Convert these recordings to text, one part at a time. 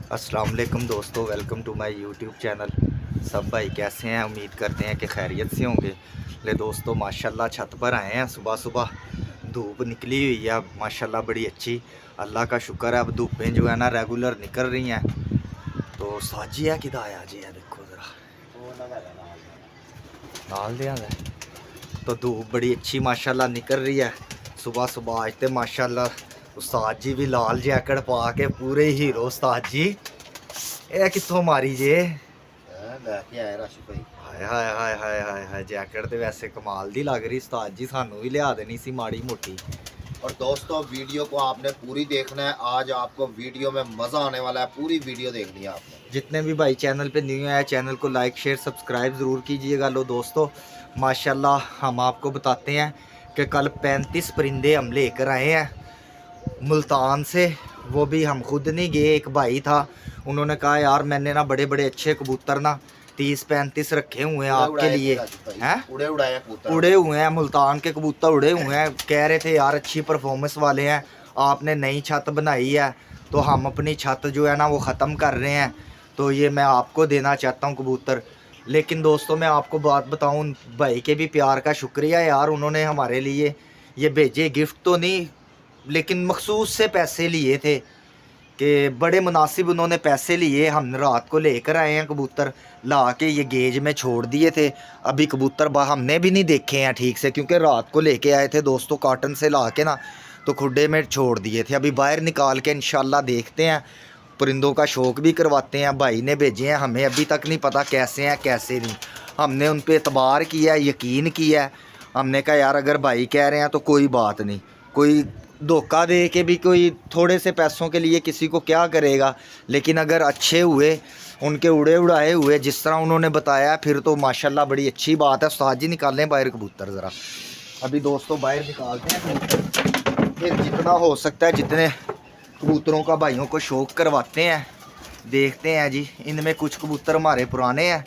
अस्सलाम वालेकुम दोस्तों, welcome to my YouTube channel. सब भाई कैसे हैं? उम्मीद करते हैं कि खैरियत से होंगे। ले दोस्तों, माशाल्लाह छत पर आए हैं। सुबह सुबह धूप निकली हुई है माशाल्लाह बड़ी अच्छी। अल्लाह का शुक्र है, अब धूपें जो है ना रेगुलर निकल रही हैं। तो साजी है कि आया जी है, देखो ज़रा नाल दिया है। तो धूप बड़ी अच्छी माशाल्लाह निकल रही है सुबह सुबह। आज तो माशाल्लाह उस्ताद जी भी लाल जैकेट पा के पूरे हीरो उस्ताद जी। ये कितों मारी जे? हाय हाय हाय हाय हाय हाय, जैकेट तो वैसे कमाल दी लग रही उस्ताद जी, सानू भी लिया देनी सी माड़ी मोटी। और दोस्तों वीडियो को आपने पूरी देखना है। आज आपको वीडियो में मज़ा आने वाला है, पूरी वीडियो देखनी है आपने। जितने भी भाई चैनल पे न्यू है चैनल को लाइक शेयर सब्सक्राइब ज़रूर कीजिएगा। लो दोस्तों, माशाल्लाह हम आपको बताते हैं कि कल 35 परिंदे हम लेकर आए हैं मुल्तान से। वो भी हम खुद नहीं गए, एक भाई था, उन्होंने कहा यार मैंने ना बड़े बड़े अच्छे कबूतर ना 30-35 रखे हुए हैं आपके लिए। हैं उड़े हुए हैं, मुल्तान के कबूतर उड़े हुए हैं। कह रहे थे यार अच्छी परफॉर्मेंस वाले हैं, आपने नई छत बनाई है तो हम अपनी छत जो है ना वो ख़त्म कर रहे हैं, तो ये मैं आपको देना चाहता हूँ कबूतर। लेकिन दोस्तों मैं आपको बात बताऊँ, भाई के भी प्यार का शुक्रिया यार, उन्होंने हमारे लिए ये भेजे, गिफ्ट तो नहीं लेकिन मखसूस से पैसे लिए थे कि बड़े मुनासिब उन्होंने पैसे लिए। हम रात को लेकर आए हैं कबूतर, ला के ये गेज में छोड़ दिए थे। अभी कबूतर हमने भी नहीं देखे हैं ठीक से, क्योंकि रात को लेके आए थे दोस्तों काटन से ला के ना, तो खुड्डे में छोड़ दिए थे। अभी बाहर निकाल के इंशाल्लाह देखते हैं, परिंदों का शौक़ भी करवाते हैं। भाई ने भेजे हैं, हमें अभी तक नहीं पता कैसे हैं कैसे नहीं। हमने उन पर एतबार किया, यकीन किया। हमने कहा यार अगर भाई कह रहे हैं तो कोई बात नहीं, कोई धोखा दे के भी कोई थोड़े से पैसों के लिए किसी को क्या करेगा। लेकिन अगर अच्छे हुए, उनके उड़े उड़ाए हुए जिस तरह उन्होंने बताया, फिर तो माशाल्लाह बड़ी अच्छी बात है। उस्ताद जी निकालें बाहर कबूतर ज़रा। अभी दोस्तों बाहर निकालते हैं कबूतर, फिर जितना हो सकता है जितने कबूतरों का भाइयों को शौक़ करवाते हैं। देखते हैं जी, इनमें कुछ कबूतर हमारे पुराने हैं,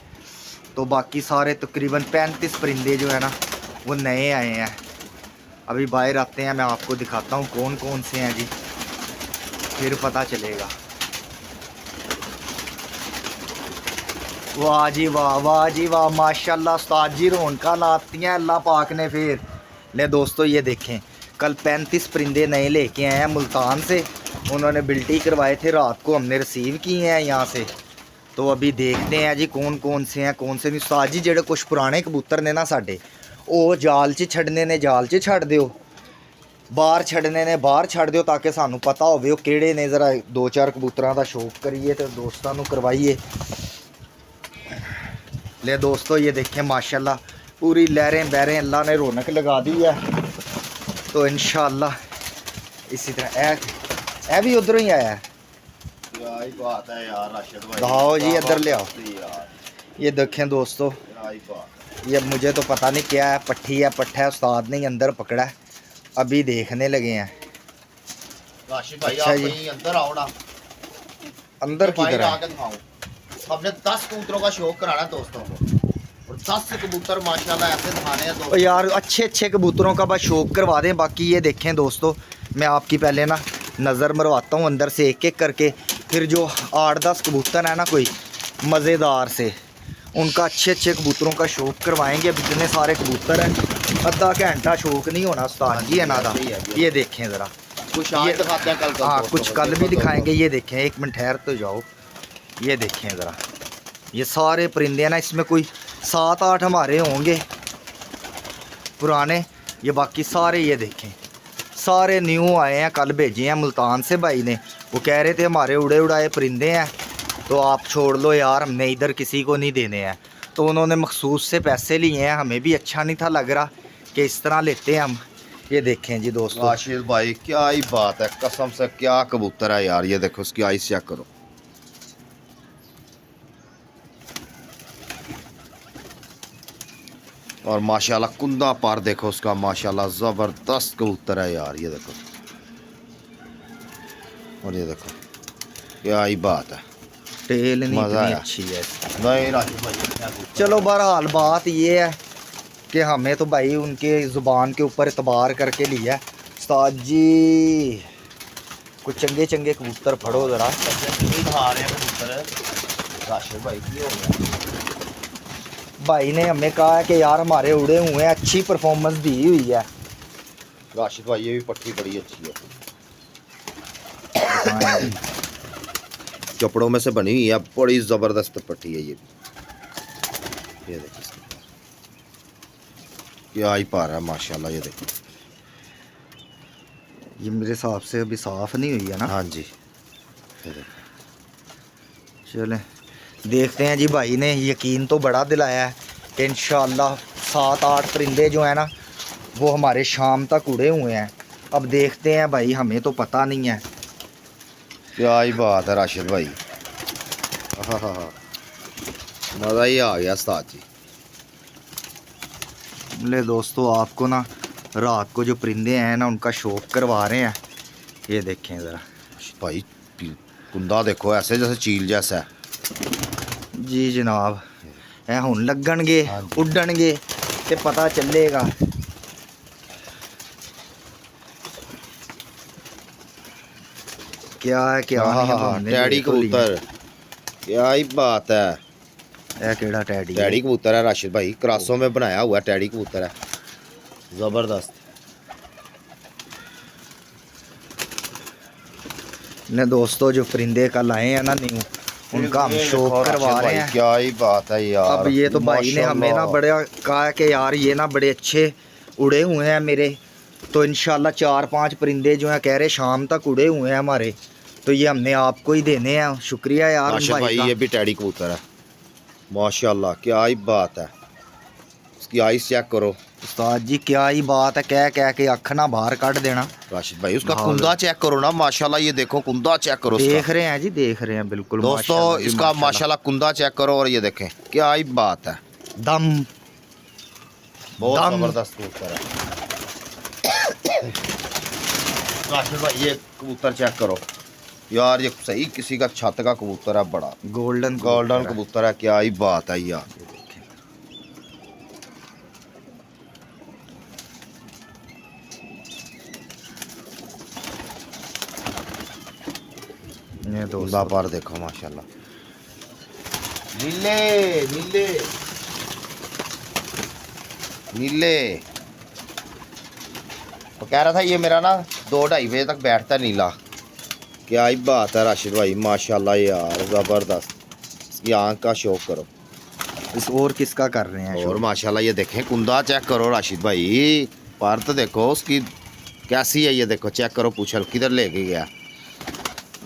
तो बाकी सारे तकरीबन 35 परिंदे जो है ना वो नए आए हैं। अभी बाहर आते हैं, मैं आपको दिखाता हूँ कौन कौन से हैं जी, फिर पता चलेगा। वाह जी वाह, वाह जी वाह, माशाल्लाह उस्ताद जी रौनका लाती हैं अल्लाह पाक ने। फिर ले दोस्तों ये देखें, कल 35 परिंदे नए लेके आए हैं मुल्तान से। उन्होंने बिल्टी करवाए थे, रात को हमने रिसीव किए हैं यहाँ से। तो अभी देखते हैं जी कौन कौन से हैं कौन से नहीं। उस्ताद जी जेडे कुछ पुराने कबूतर ने ना साडे, ਉਹ जाल च छड़ने ने जाल च छड़ दिओ, बाहर छड़ने ने बाहर छड़ दिओ, ताकि सानू पता होवे ਉਹ ਕਿਹੜੇ ने। ज़रा 2-4 कबूतरों का शौक करिए तो दोस्तों को करवाइए। ले दोस्तों ये देखें माशाल्लाह पूरी लहरें बहरें अल्लाह ने रौनक लगा दी है। तो इंशाल्लाह इसी तरह ए भी उधरों ही आया है। दिखाओ जी इधर ले आओ। ये देखें दोस्तों, ये मुझे तो पता नहीं क्या है, पट्ठी है पट्ठा है, उस्ताद ने अंदर पकड़ा है, अभी देखने लगे हैं। अच्छा जी अंदर आओ ना, अंदर किधर है? हमने 10 कबूतरों का शौक कराना है दोस्तों को, और 10 कबूतर माशाल्लाह ऐसे दिखाने हैं दोस्तों। यार अच्छे अच्छे कबूतरों का बस शौक करवा दें। बाकी ये देखें दोस्तों, मैं आपकी पहले ना नज़र मरवाता हूँ अंदर से एक एक करके, फिर जो 8-10 कबूतर है ना कोई मज़ेदार से, उनका अच्छे अच्छे कबूतरों का शौक करवाएंगे। अब इतने सारे कबूतर हैं, आधा घंटा शौक नहीं होना उस्ताद जी है ना दा। ये देखें ज़रा, कुछ आज दिखाते हैं कल। हाँ कुछ कल भी दिखाएंगे। ये देखें, एक मिनट ठहर तो जाओ। ये देखें ज़रा, ये सारे परिंदे हैं ना, इसमें कोई 7-8 हमारे होंगे पुराने, ये बाकी सारे ये देखें सारे न्यू आए हैं, कल भेजे हैं मुल्तान से भाई ने। वो कह रहे थे हमारे उड़े उड़ाए परिंदे हैं तो आप छोड़ लो यार, हमने इधर किसी को नहीं देने हैं। तो उन्होंने मखसूस से पैसे लिए हैं, हमें भी अच्छा नहीं था लग रहा कि इस तरह लेते हैं हम। ये देखें जी दोस्तों, आशीष भाई क्या ही बात है, कसम से क्या कबूतर है यार। ये देखो उसकी आइस चेक करो, और माशाल्लाह कुंदा पर देखो उसका, माशाल्लाह ज़बरदस्त कबूतर है यार। ये देखो, और ये देखो क्या ही बात है, टेल नहीं मज़ा इतनी आया। अच्छी है। नहीं राजू भाई, चलो बहरहाल बात ये है कि हमें तो भाई उनके ज़ुबान के ऊपर एतबार करके लिया। उस्ताद जी कुछ चंगे चंगे कबूतर फड़ो ज़रा। खा रहे हैं कबूतर। राशिद भाई की हो गया? भाई ने हमें कहा है कि यार हमारे उड़े हुए हैं, अच्छी परफॉर्मेंस दी हुई है। राशिद भाई ये भी पट्टी बड़ी अच्छी है, कपड़ों में से बनी हुई है, बड़ी ज़बरदस्त पट्टी है ये देखिए क्या ही पा रहा है माशाल्लाह। ये देखो ये मेरे हिसाब से अभी साफ़ नहीं हुई है ना। हाँ जी, ये देखो। चलें देखते हैं जी। भाई ने यकीन तो बड़ा दिलाया है कि इंशाअल्लाह 7-8 परिंदे जो हैं ना वो हमारे शाम तक उड़े हुए हैं। अब देखते हैं भाई, हमें तो पता नहीं है। क्या ही बात है राशिद भाई, हाँ मज़ा ही आ गया उस्ताद जी। ले दोस्तों, आपको ना रात को जो परिंदे हैं ना उनका शौक करवा रहे हैं। ये देखें ज़रा भाई कुंदा देखो ऐसे जैसे चील जैसा है। जी जनाब, ए हुन लगणगे हाँ जी। उड्डणगे ते पता चलेगा। क्या है क्या नहीं है, तो हमने टैडी देख तो लिया। कबूतर, क्या ही बात है। ए केड़ा टैडी है? टैडी कबूतर है राशिद भाई, क्रासों में बनाया हुआ टैडी कबूतर है, ज़बरदस्त। ने दोस्तों जो परिंदे कल आए हैं ना न्यू, उनका हम शौक करवा रहे हैं। क्या ही बात है यार। अब ये तो भाई ने हमें ना बड़ा कहा है कि यार ये ना बड़े अच्छे उड़े हुए हैं मेरे, तो इंशाल्लाह 4-5 परिंदे जो हैं कह रहे शाम तक उड़े हुए हैं हमारे, तो ये हमने आपको ही देने हैं। शुक्रिया यार राशिद भाई भाई का। ये भी टैडी कबूतर है माशाल्लाह, क्या ही बात है। उसकी आइस चेक करो उस्ताद जी, क्या ही बात है, कह कह के अख ना बाहर काट देना। राशिद भाई उसका हाँ। कुंदा चेक करो ना माशाल्लाह, ये देखो कुंदा चेक करो उसका। देख रहे हैं जी, देख रहे हैं बिल्कुल दोस्तों माशाल्लाह जी, इसका माशाल्लाह कुंदा चेक करो और ये देखें क्या ही बात है, दम बहुत दम। जबरदस्त कबूतर है। राशिद भाई ये कबूतर चेक करो यार, ये सही किसी का छत का कबूतर है, बड़ा गोल्डन कबूतर है, क्या ही बात है यार। ये कुंदा दोस्तों पर देखो माशाल्लाह, नीले नीले नीले। तो कह रहा था ये मेरा ना 2-2.5 बजे तक बैठता है नीला। क्या ही बात है राशिद भाई माशाल्लाह यार, ज़बरदस्त। इसकी आँख का शौक करो। इस और किसका कर रहे हैं और शौक? माशाल्लाह ये देखें कुंदा चेक करो राशिद भाई, पर तो देखो उसकी कैसी है, ये देखो चेक करो, पूछल किधर लेके गया।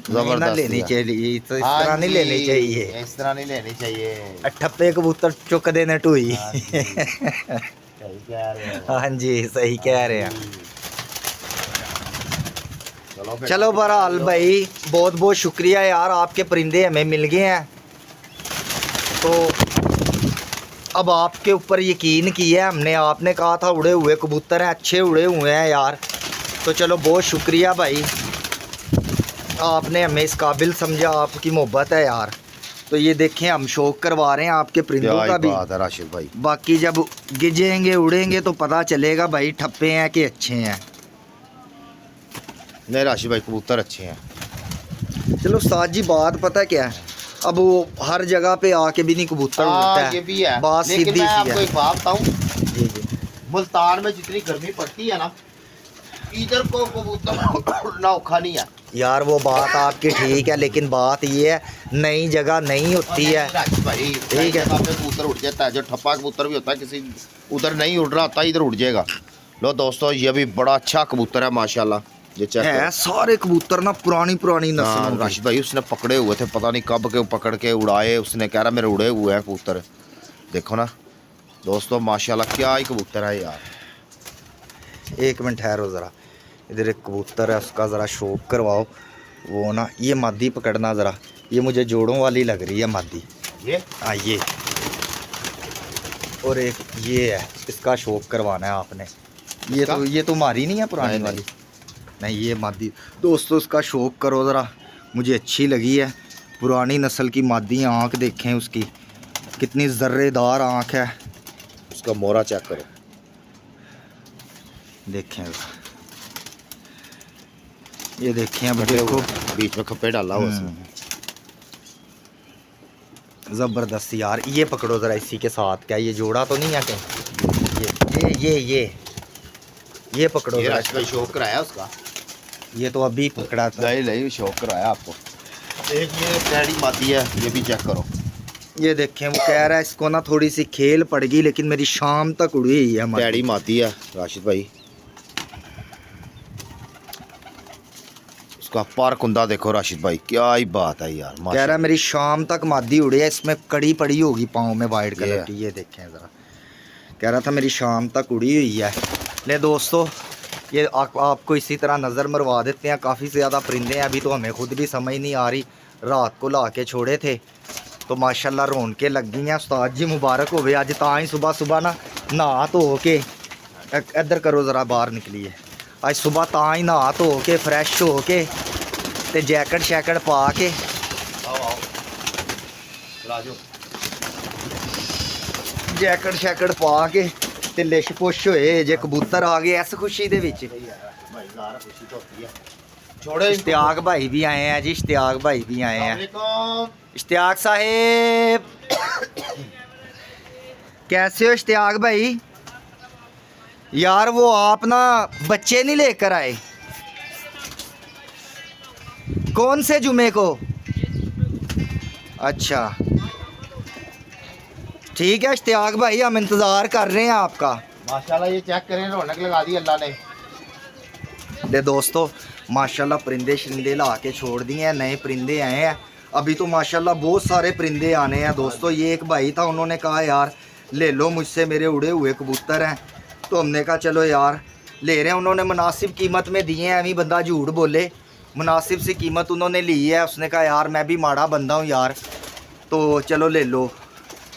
नहीं ना लेनी यार। चाहिए, तो इस हाँ तरह नहीं जी, लेनी चाहिए। इस तरह नहीं लेनी चाहिए। ठप्पे कबूतर चुक देने टूई। हाँ जी, सही कह रहे हो। हाँ जी, सही कह रहे हैं। चलो फिर। चलो बहरहाल भाई, बहुत बहुत शुक्रिया यार, आपके परिंदे हमें मिल गए हैं, तो अब आपके ऊपर यकीन किया है हमने। आपने कहा था उड़े हुए कबूतर हैं, अच्छे उड़े हुए हैं यार, तो चलो बहुत शुक्रिया भाई, आपने हमें इस काबिल समझा, आपकी मोहब्बत है यार। तो ये देखें हम शौक करवा रहे हैं आपके परिंदों क्या का भी। बात है राशिद भाई, बाकी जब गिजेंगे उड़ेंगे तो पता चलेगा भाई ठप्पे हैं कि अच्छे हैं। नहीं राशिद भाई कबूतर अच्छे हैं। चलो उस्ताद जी, बात पता क्या है, अब वो हर जगह पे आके भी नहीं कबूतर उड़ता है, ये भी है, बात लेकिन सीधी मैं सी आपको है। एक बात बताऊं, जी जी, मुल्तान में जितनी गर्मी पड़ती है ना, इधर को कबूतर उड़ना औखा नहीं है यार वो बात आपकी ठीक है, लेकिन बात ये है नई जगह नहीं होती है। राशिद भाई, ठीक है। कबूतर उड़ जाता है, जो ठप्पा कबूतर भी होता है किसी उधर नहीं उड़ रहा होता, इधर उड़ जाएगा। लो दोस्तों ये भी बड़ा अच्छा कबूतर है माशाल्लाह, ये चेक है सारे कबूतर ना पुरानी पुरानी हाँ, नस्लों के। राशिद भाई उसने पकड़े हुए थे, पता नहीं कब के पकड़ के उड़ाए, उसने कह रहा मेरे उड़े हुए हैं कबूतर। देखो ना दोस्तों माशाल्लाह क्या ही कबूतर है यार। एक मिनट ठहरो ज़रा, इधर एक कबूतर है, उसका ज़रा शौक करवाओ। वो ना ये मादी पकड़ना ज़रा, ये मुझे जोड़ों वाली लग रही है मादी। ये हाँ ये, और एक ये है, इसका शौक करवाना है आपने। ये तो मारी नहीं है पुरानी नहीं, वाली, नहीं ये मादी। दोस्तों उसका शौक करो ज़रा, मुझे अच्छी लगी है, पुरानी नस्ल की मादी। आँख देखें उसकी कितनी ज़र्रेदार आँख है, उसका मोरा चेक करो। देखें ये देखिए अब कटे देखो, हुए, बीच में खप्पे डाला हुआ उसमें। ज़बरदस्त यार। ये पकड़ो ज़रा इसी के साथ, क्या ये जोड़ा तो नहीं है कहीं? ये पकड़ो ये ज़रा। राशिद भाई शौक कराया उसका, ये तो अभी पकड़ा था। नहीं नहीं शौक कराया आपको। एक ये डैडी माती है, ये भी चेक करो। ये देखें, वो कह रहा है इसको ना थोड़ी सी खेल पड़ गई, लेकिन मेरी शाम तक उड़ी हुई है। डैडी माती है राशिद भाई, उसका पर कुंदा देखो राशिद भाई, क्या ही बात है यार। कह रहा है मेरी शाम तक मादी उड़ी है, इसमें कड़ी पड़ी होगी पाँव में वाइट कलर की। ये देखें ज़रा, कह रहा था मेरी शाम तक उड़ी हुई है। ले दोस्तों, ये आपको इसी तरह नज़र मरवा देते हैं। काफ़ी ज़्यादा परिंदे हैं, अभी तो हमें खुद भी समझ नहीं आ रही। रात को ला के छोड़े थे तो माशाल्लाह रौनकें लग गई हैं। उस्ताद जी मुबारक हो गए, आज तां ही सुबह सुबह ना नहा धो के, इधर करो ज़रा, बाहर निकलिए। आज सुबह तां ही नहा धो के फ्रैश हो के ते जैकेट शैकेट पा के जैकेट शैकेट पा के ते लिश पुश होए जे कबूतर आ गए इस खुशी दे विच। इश्तियाक भाई भी आए हैं जी, इश्तियाक भाई भी आए हैं। इश्तियाक साहेब कैसे हो इश्तियाक भाई? यार वो आप ना बच्चे नहीं लेकर आए, कौन से जुमे को? अच्छा ठीक है इश्तियाक भाई, हम इंतज़ार कर रहे हैं आपका। माशाल्लाह ये चेक करें, रौनक लगा दी अल्लाह ने। दे दोस्तों माशाल्लाह परिंदे शरिंदे ला के छोड़ दिए हैं, नए परिंदे आए हैं। अभी तो माशाल्लाह बहुत सारे परिंदे आने हैं दोस्तों। ये एक भाई था, उन्होंने कहा यार ले लो मुझसे, मेरे उड़े हुए कबूतर हैं। तो हमने कहा चलो यार ले रहे हैं। उन्होंने मुनासिब कीमत में दिए हैं, अभी बंदा झूठ बोले, मुनासिब सी कीमत उन्होंने ली है। उसने कहा यार मैं भी माड़ा बंदा हूँ यार, तो चलो ले लो।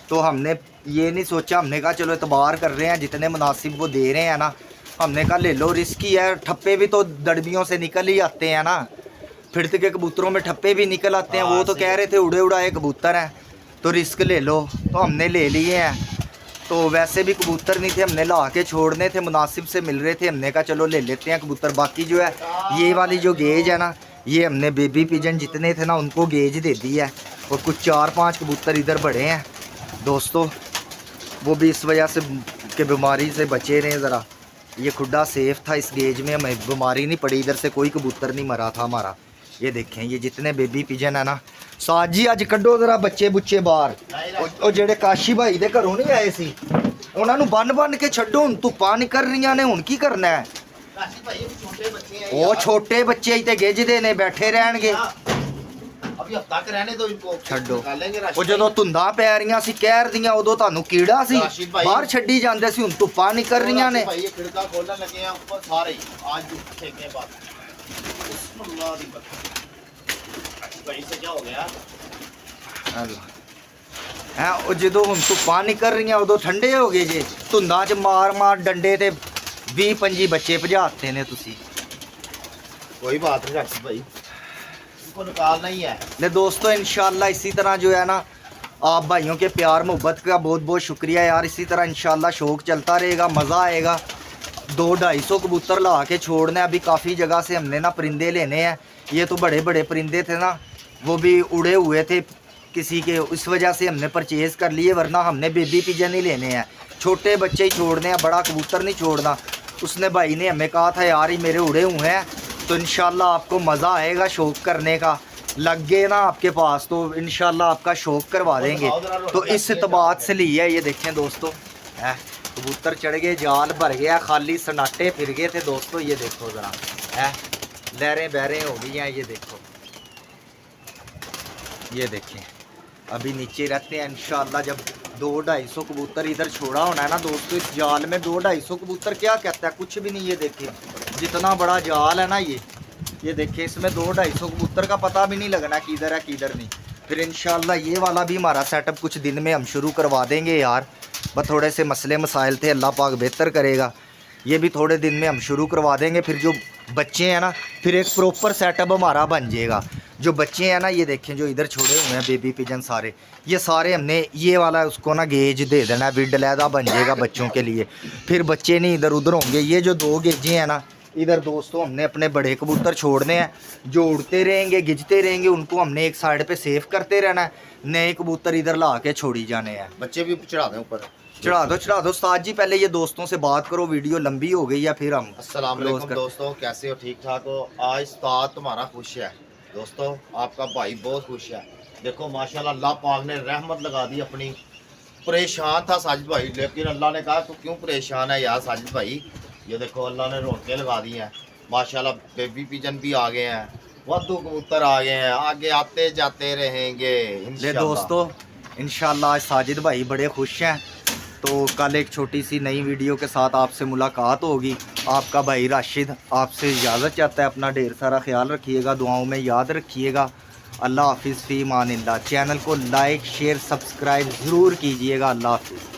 तो हमने ये नहीं सोचा, हमने कहा चलो एतबार कर रहे हैं, जितने मुनासिब वो दे रहे हैं ना, हमने कहा ले लो। रिस्की है, ठप्पे भी तो दड़बियों से निकल ही आते हैं ना, फिरते के कबूतरों में ठप्पे भी निकल आते हैं। वो तो कह रहे थे उड़े उड़ाए कबूतर हैं तो रिस्क ले लो, तो हमने ले लिए हैं। तो वैसे भी कबूतर नहीं थे, हमने ला के छोड़ने थे, मुनासिब से मिल रहे थे, हमने कहा चलो ले लेते हैं कबूतर। बाकी जो है ये वाली जो गेज है ना, ये हमने बेबी पिजन जितने थे ना उनको गेज दे दी है। और कुछ 4-5 कबूतर इधर बढ़े हैं दोस्तों, वो भी इस वजह से कि बीमारी से बचे रहे ज़रा। ये खुड्डा सेफ था, इस गेज में हमें बीमारी नहीं पड़ी, इधर से कोई कबूतर नहीं मरा था हमारा। ये देखें ये जितने बेबी पिजन है ना। साज जी अज कड्डो ज़रा बच्चे बुच्चे बाहर, ਉਹ ਜਿਹੜੇ ਕਾਸ਼ੀ ਭਾਈ ਦੇ ਘਰੋਂ ਨਹੀਂ ਆਏ ਸੀ ਉਹਨਾਂ ਨੂੰ ਬੰਨ ਕੇ ਛੱਡੋ। ਹੁਣ ਧੁੱਪਾਂ ਨਿਕਲ ਰਹੀਆਂ ਨੇ, ਹੁਣ ਕੀ ਕਰਨਾ ਹੈ? ਉਹ ਛੋਟੇ ਬੱਚੇ ਹੀ ਤੇ ਗਿੱਜਦੇ ਨੇ, ਬੈਠੇ ਰਹਿਣਗੇ। अभी हफ्ता के रहने दो इनको, ਛੱਡੋ। निकालेंगे ਉਹ ਜਦੋਂ ਧੁੰਦਾਂ ਪੈ ਰਹੀਆਂ ਸੀ ਕਹਿਰ ਦੀਆਂ, ਉਦੋਂ ਤੁਹਾਨੂੰ ਕੀੜਾ ਸੀ, ਰਾਸ਼ਿਦ ਭਾਈ। ਬਾਹਰ ਛੱਡੀ ਜਾਂਦੇ ਸੀ, ਹੁਣ ਧੁੱਪਾਂ ਨਿਕਲ ਰਹੀਆਂ ਨੇ। भाई ये खिड़का खोलने लगे हैं ऊपर सारे ही, आज फेंकने बाद बिस्मिल्लाह दी बरकत। भाई से क्या हो गया? ਹੈ ਉਹ ਜਦੋਂ ਹੁਣ ਧੁੱਪਾਂ ਨਿਕਲ ਰਹੀਆਂ ਉਦੋਂ ਠੰਡੇ ਹੋ ਗਏ ਜੇ। ਧੁੰਦਾਂ 'ਚ ਮਾਰ ਡੰਡੇ ਤੇ 20-25 ਬੱਚੇ ਭਜਾਤੇ ਨੇ ਤੁਸੀਂ। कोई बात नहीं राशिद भाई, इनको निकालना ही है। ले दोस्तों इंशाल्लाह इसी तरह जो है ना, आप भाइयों के प्यार मोहब्बत का बहुत बहुत शुक्रिया यार। इसी तरह इंशाल्लाह शौक़ चलता रहेगा, मज़ा आएगा। 200-250 कबूतर ला के छोड़ना है। अभी काफ़ी जगह से हमने ना परिंदे लेने हैं। ये तो बड़े बड़े परिंदे थे ना, वो भी उड़े हुए थे किसी के, इस वजह से हमने परचेज़ कर लिए, वरना हमने बेबी पिजन ही लेने हैं, छोटे बच्चे ही छोड़ने हैं, बड़ा कबूतर नहीं छोड़ना। उसने भाई ने हमें कहा था यार ये मेरे उड़े हुए हैं, तो इंशाल्लाह आपको मज़ा आएगा शौक़ करने का। लग गए ना आपके पास तो इंशाल्लाह आपका शौक़ करवा देंगे। तो इस इतबात से लिया है। ये देखें दोस्तों, है कबूतर चढ़ गए, जाल भर गया, खाली सन्नाटे फिर गए थे दोस्तों। ये देखो ज़रा, है लहरें बहरें हो गई हैं। ये देखो, ये देखें अभी नीचे रहते हैं इंशाल्लाह। जब 200-250 कबूतर इधर छोड़ा होना है ना दोस्तों, इस जाल में 200-250 कबूतर क्या कहता है, कुछ भी नहीं। ये देखें जितना बड़ा जाल है ना ये देखें, इसमें 200-250 कबूतर का पता भी नहीं लगना किधर है किधर नहीं। फिर इंशाल्लाह ये वाला भी हमारा सेटअप कुछ दिन में हम शुरू करवा देंगे यार। बस थोड़े से मसले मसाइल थे, अल्लाह पाक बेहतर करेगा। ये भी थोड़े दिन में हम शुरू करवा देंगे। फिर जो बच्चे हैं ना, फिर एक प्रॉपर सेटअप हमारा बन जाएगा। जो बच्चे हैं ना, ये देखें जो इधर छोड़े हुए हैं बेबी पिजन सारे, ये सारे हमने ये वाला उसको ना गेज दे देना है, विड लैदा बन जाएगा बच्चों के लिए। फिर बच्चे नहीं इधर उधर होंगे। ये जो 2 गेजें हैं ना, इधर दोस्तों हमने अपने बड़े कबूतर छोड़ने हैं, जो उड़ते रहेंगे गिजते रहेंगे, उनको हमने एक साइड पे सेफ करते रहना है। नए कबूतर इधर ला के छोड़ी जाने हैं। बच्चे भी चढ़ा दें ऊपर। चढ़ा दो उस्ताद जी, पहले ये दोस्तों से बात करो, वीडियो लंबी हो गई या फिर हम अस्सलाम close वालेकुम कर- दोस्तों, कैसे हो? ठीक ठाक हो? आज उस्ताद तुम्हारा खुश है दोस्तों, आपका भाई बहुत खुश है। देखो माशाल्लाह अल्लाह पाक ने रहमत लगा दी अपनी। परेशान था साजिद भाई, लेकिन अल्लाह ने कहा तू क्यों परेशान है यार साजिद भाई। ये देखो अल्लाह ने रौनकें लगा दी हैं माशाल्लाह। बेबी पिजन भी आ गए हैं, वादू कबूतर आ गए हैं, आगे आते जाते रहेंगे ले इंशाल्लाह। दोस्तों इंशाल्लाह आज साजिद भाई बड़े खुश हैं। तो कल एक छोटी सी नई वीडियो के साथ आपसे मुलाकात होगी। आपका भाई राशिद आपसे इजाज़त चाहता है। अपना ढेर सारा ख्याल रखिएगा, दुआओं में याद रखिएगा। अल्लाह हाफिज़ फ़ी मानिल्लाह। चैनल को लाइक शेयर सब्सक्राइब ज़रूर कीजिएगा। अल्लाह हाफिज़।